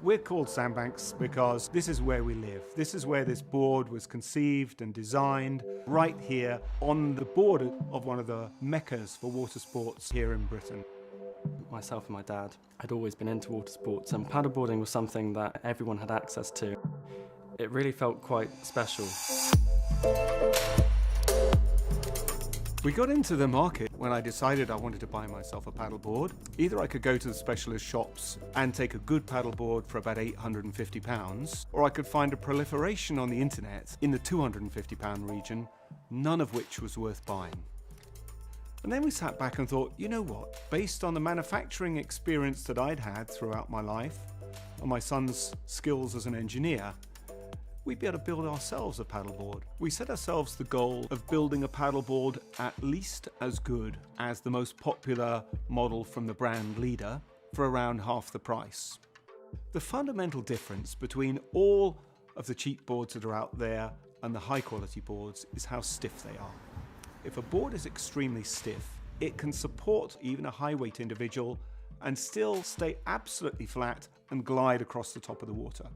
We're called Sandbanks because this is where we live. This is where this board was conceived and designed, right here on the border of one of the meccas for water sports here in Britain. Myself and my dad had always been into water sports, and paddleboarding was something that everyone had access to. It really felt quite special. We got into the market when I decided I wanted to buy myself a paddleboard. Either I could go to the specialist shops and take a good paddleboard for about £850, or I could find a proliferation on the internet in the £250 region, none of which was worth buying. And then we sat back and thought, you know what, based on the manufacturing experience that I'd had throughout my life, and my son's skills as an engineer, we'd be able to build ourselves a paddleboard. We set ourselves the goal of building a paddleboard at least as good as the most popular model from the brand leader for around half the price. The fundamental difference between all of the cheap boards that are out there and the high quality boards is how stiff they are. If a board is extremely stiff, it can support even a high weight individual and still stay absolutely flat and glide across the top of the water.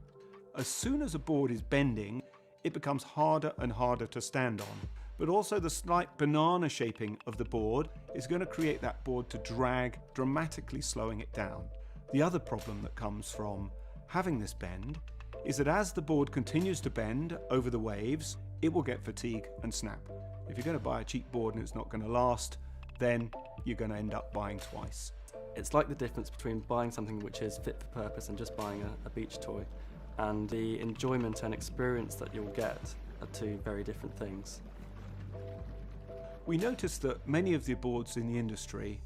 As soon as a board is bending, it becomes harder and harder to stand on. But also the slight banana shaping of the board is going to create that board to drag, dramatically slowing it down. The other problem that comes from having this bend is that as the board continues to bend over the waves, it will get fatigue and snap. If you're going to buy a cheap board and it's not going to last, then you're going to end up buying twice. It's like the difference between buying something which is fit for purpose and just buying a beach toy. And the enjoyment and experience that you'll get are two very different things. We noticed that many of the boards in the industry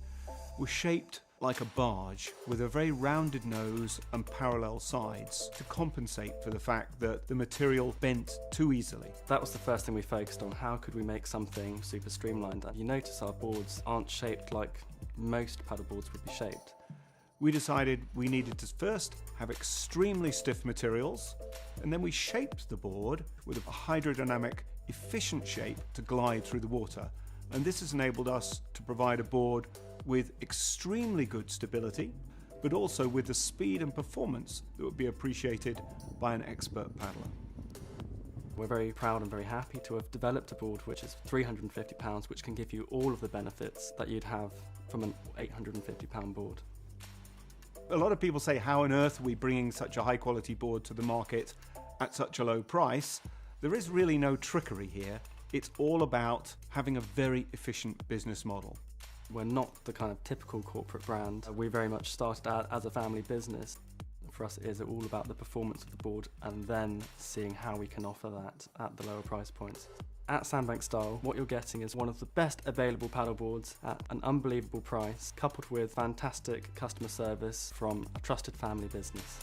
were shaped like a barge with a very rounded nose and parallel sides to compensate for the fact that the material bent too easily. That was the first thing we focused on. How could we make something super streamlined? You notice our boards aren't shaped like most paddleboards would be shaped. We decided we needed to first have extremely stiff materials, and then we shaped the board with a hydrodynamic, efficient shape to glide through the water. And this has enabled us to provide a board with extremely good stability, but also with the speed and performance that would be appreciated by an expert paddler. We're very proud and very happy to have developed a board which is £350, which can give you all of the benefits that you'd have from an £850 board. A lot of people say, how on earth are we bringing such a high quality board to the market at such a low price? There is really no trickery here. It's all about having a very efficient business model. We're not the kind of typical corporate brand. We very much started out as a family business. For us, it is all about the performance of the board and then seeing how we can offer that at the lower price points. At Sandbanks Style, what you're getting is one of the best available paddleboards at an unbelievable price, coupled with fantastic customer service from a trusted family business.